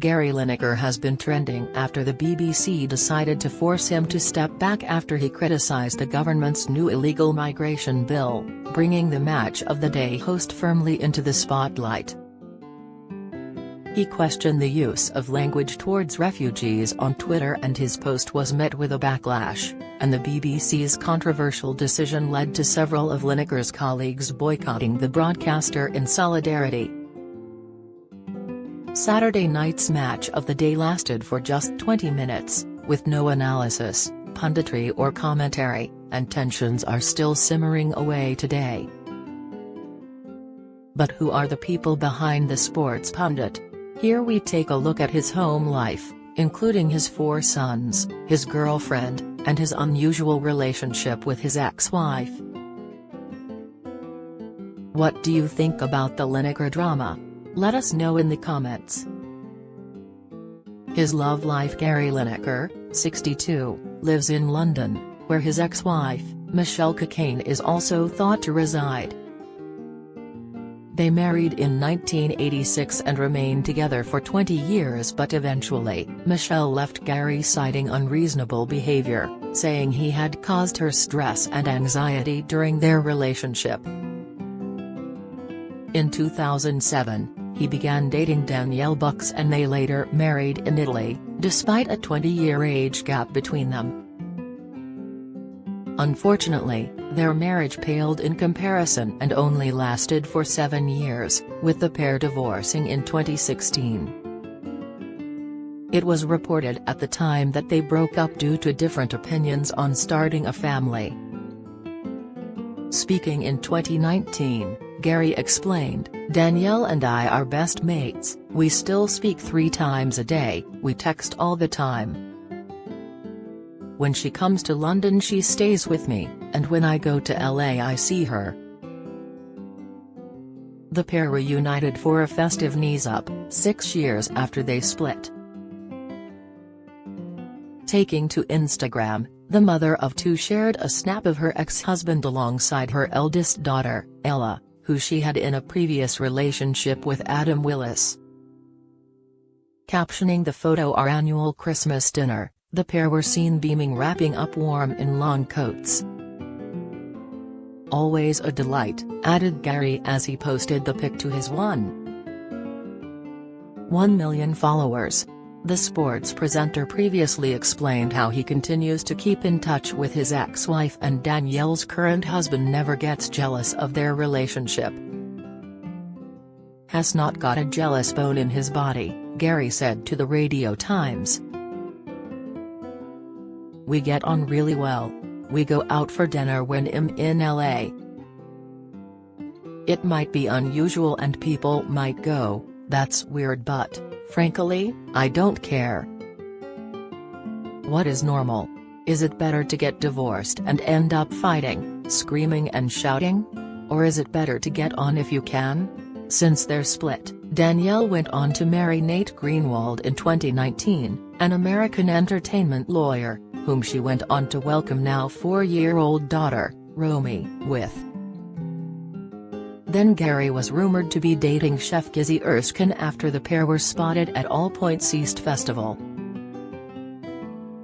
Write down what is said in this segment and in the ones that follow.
Gary Lineker has been trending after the BBC decided to force him to step back after he criticised the government's new illegal migration bill, bringing the Match of the Day host firmly into the spotlight. He questioned the use of language towards refugees on Twitter, and his post was met with a backlash, and the BBC's controversial decision led to several of Lineker's colleagues boycotting the broadcaster in solidarity. Saturday night's Match of the Day lasted for just 20 minutes, with no analysis, punditry or commentary, and tensions are still simmering away today. But who are the people behind the sports pundit? Here we take a look at his home life, including his 4 sons, his girlfriend, and his unusual relationship with his ex-wife. What do you think about the Lineker drama? Let us know in the comments. His love life. Gary Lineker, 62, lives in London, where his ex-wife, Michelle Cocaine, is also thought to reside. They married in 1986 and remained together for 20 years, but eventually, Michelle left Gary citing unreasonable behavior, saying he had caused her stress and anxiety during their relationship. In 2007, he began dating Danielle Bucks and they later married in Italy, despite a 20-year age gap between them. Unfortunately, their marriage paled in comparison and only lasted for 7 years, with the pair divorcing in 2016. It was reported at the time that they broke up due to different opinions on starting a family. Speaking in 2019, Gary explained, "Danielle and I are best mates, we still speak 3 times a day, we text all the time. When she comes to London she stays with me, and when I go to LA I see her." The pair reunited for a festive knees-up, 6 years after they split. Taking to Instagram, the mother of 2 shared a snap of her ex-husband alongside her eldest daughter, Ella, who she had in a previous relationship with Adam Willis. Captioning the photo "Our annual Christmas dinner," the pair were seen beaming, wrapping up warm in long coats. "Always a delight," added Gary as he posted the pic to his 1 million followers. The sports presenter previously explained how he continues to keep in touch with his ex-wife, and Danielle's current husband never gets jealous of their relationship. "Has not got a jealous bone in his body," Gary said to the Radio Times. "We get on really well. We go out for dinner when I'm in LA. It might be unusual and people might go, 'That's weird,' but, frankly, I don't care. What is normal? Is it better to get divorced and end up fighting, screaming and shouting? Or is it better to get on if you can?" Since their split, Danielle went on to marry Nate Greenwald in 2019, an American entertainment lawyer, whom she went on to welcome now 4-year-old daughter, Romy, with. Then Gary was rumored to be dating chef Gizzy Erskine after the pair were spotted at All Points East Festival.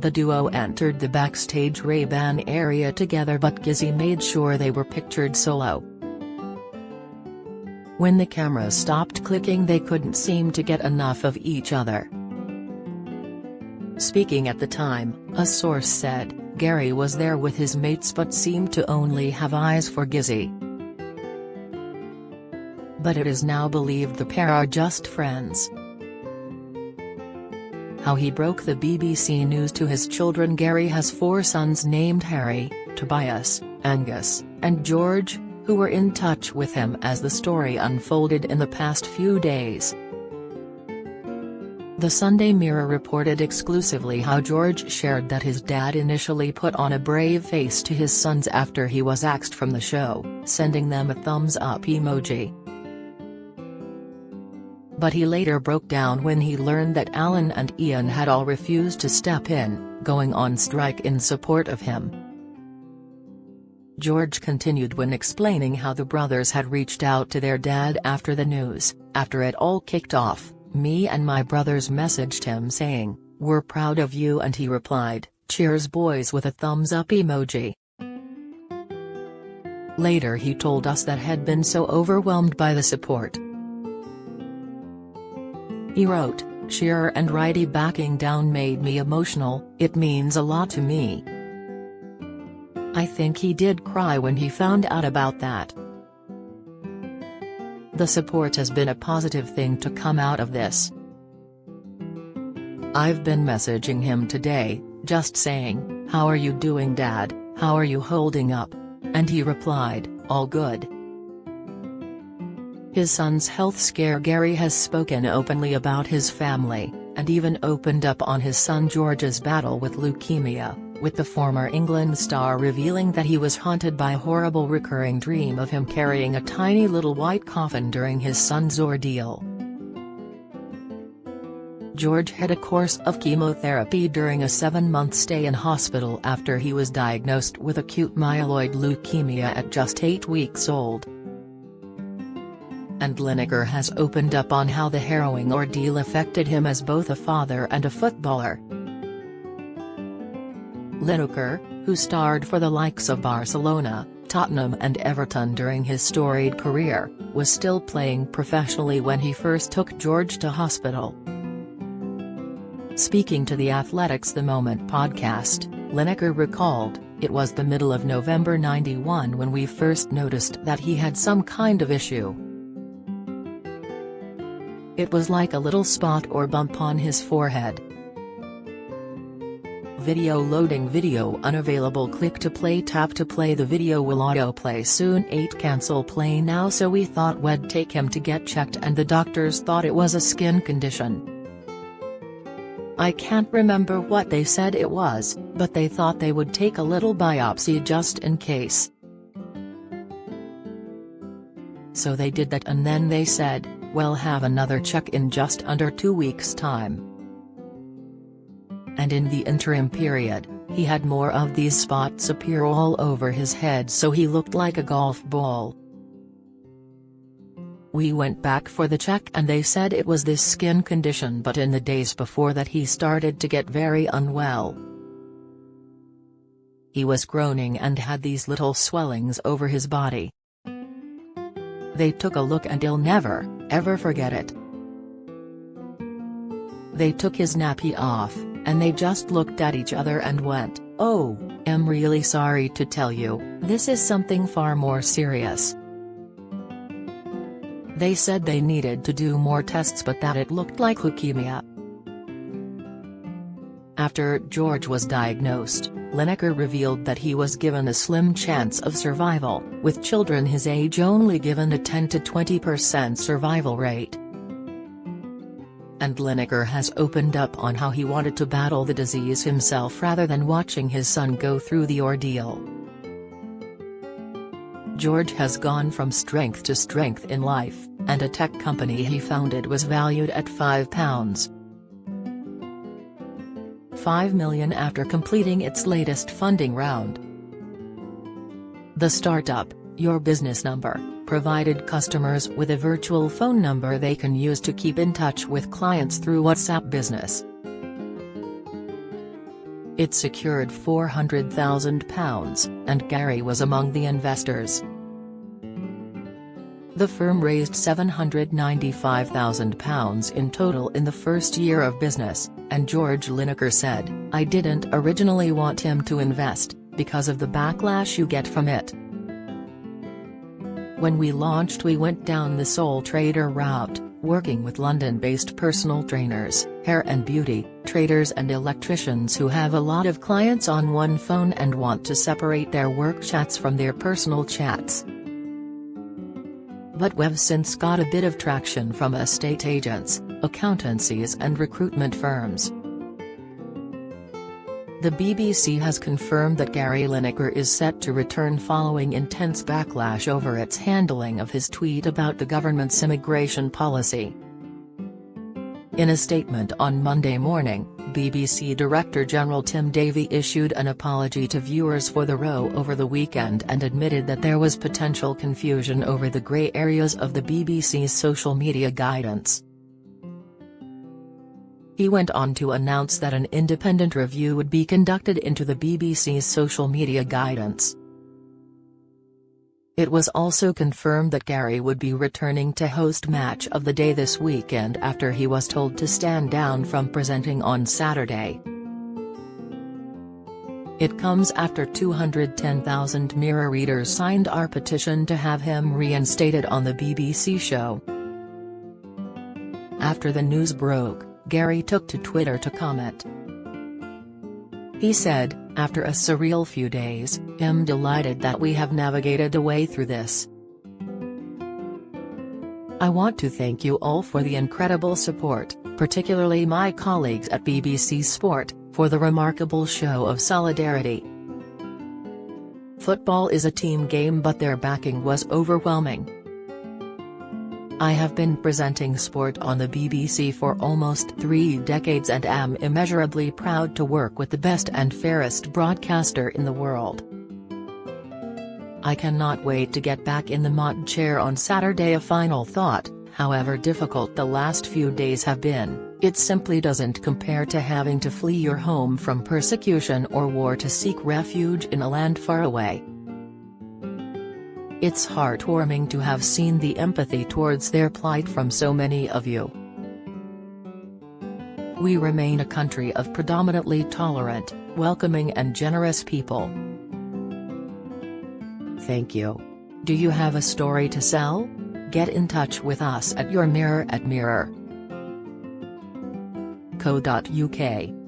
The duo entered the backstage Ray-Ban area together, but Gizzy made sure they were pictured solo. When the cameras stopped clicking they couldn't seem to get enough of each other. Speaking at the time, a source said, Gary was there with his mates but seemed to only have eyes for Gizzy. But it is now believed the pair are just friends. How he broke the BBC news to his children. Gary has 4 sons named Harry, Tobias, Angus, and George, who were in touch with him as the story unfolded in the past few days. The Sunday Mirror reported exclusively how George shared that his dad initially put on a brave face to his sons after he was axed from the show, sending them a thumbs-up emoji. But he later broke down when he learned that Alan and Ian had all refused to step in, going on strike in support of him. George continued when explaining how the brothers had reached out to their dad after the news. After it all kicked off, Me and my brothers messaged him saying, "We're proud of you," and he replied, "Cheers boys," with a thumbs up emoji. Later he told us that had been so overwhelmed by the support. He wrote, "Shearer and Righty backing down made me emotional, it means a lot to me." I think he did cry when he found out about that. The support has been a positive thing to come out of this. I've been messaging him today, just saying, "How are you doing, Dad? How are you holding up?" And he replied, "All good." His son's health scare. Gary has spoken openly about his family, and even opened up on his son George's battle with leukemia, with the former England star revealing that he was haunted by a horrible recurring dream of him carrying a tiny little white coffin during his son's ordeal. George had a course of chemotherapy during a 7-month stay in hospital after he was diagnosed with acute myeloid leukemia at just 8 weeks old. And Lineker has opened up on how the harrowing ordeal affected him as both a father and a footballer. Lineker, who starred for the likes of Barcelona, Tottenham and Everton during his storied career, was still playing professionally when he first took George to hospital. Speaking to the Athletics The Moment podcast, Lineker recalled, "It was the middle of November '91 when we first noticed that he had some kind of issue. It was like a little spot or bump on his forehead. Video loading. Video unavailable. Click to play. Tap to play. The video will autoplay soon. 8 Cancel play now. So we thought we'd take him to get checked and the doctors thought it was a skin condition. I can't remember what they said it was, but they thought they would take a little biopsy just in case. So they did that and then they said, we'll have another check in just under 2 weeks' time. And in the interim period, he had more of these spots appear all over his head so he looked like a golf ball. We went back for the check and they said it was this skin condition, but in the days before that he started to get very unwell. He was groaning and had these little swellings over his body. They took a look and he'll never, ever forget it. They took his nappy off, and they just looked at each other and went, oh, I'm really sorry to tell you, this is something far more serious. They said they needed to do more tests but that it looked like leukemia. After George was diagnosed, Lineker revealed that he was given a slim chance of survival, with children his age only given a 10 to 20% survival rate. And Lineker has opened up on how he wanted to battle the disease himself rather than watching his son go through the ordeal. George has gone from strength to strength in life, and a tech company he founded was valued at £5 million after completing its latest funding round. The startup, Your Business Number, provided customers with a virtual phone number they can use to keep in touch with clients through WhatsApp Business. It secured £400,000, and Gary was among the investors. The firm raised £795,000 in total in the first year of business, and George Lineker said, I didn't originally want him to invest, because of the backlash you get from it. When we launched we went down the sole trader route, working with London-based personal trainers, hair and beauty, traders and electricians who have a lot of clients on one phone and want to separate their work chats from their personal chats. But we've since got a bit of traction from estate agents, accountancies and recruitment firms. The BBC has confirmed that Gary Lineker is set to return following intense backlash over its handling of his tweet about the government's immigration policy. In a statement on Monday morning, BBC Director General Tim Davie issued an apology to viewers for the row over the weekend and admitted that there was potential confusion over the grey areas of the BBC's social media guidance. He went on to announce that an independent review would be conducted into the BBC's social media guidance. It was also confirmed that Gary would be returning to host Match of the Day this weekend after he was told to stand down from presenting on Saturday. It comes after 210,000 Mirror readers signed our petition to have him reinstated on the BBC show. After the news broke, Gary took to Twitter to comment. He said, "After a surreal few days, I'm delighted that we have navigated a way through this. I want to thank you all for the incredible support, particularly my colleagues at BBC Sport, for the remarkable show of solidarity. Football is a team game, but their backing was overwhelming. I have been presenting sport on the BBC for almost 3 decades and am immeasurably proud to work with the best and fairest broadcaster in the world. I cannot wait to get back in the mod chair on Saturday." A final thought: however difficult the last few days have been, it simply doesn't compare to having to flee your home from persecution or war to seek refuge in a land far away. It's heartwarming to have seen the empathy towards their plight from so many of you. We remain a country of predominantly tolerant, welcoming and generous people. Thank you. Do you have a story to sell? Get in touch with us at yourmirror@mirror.co.uk.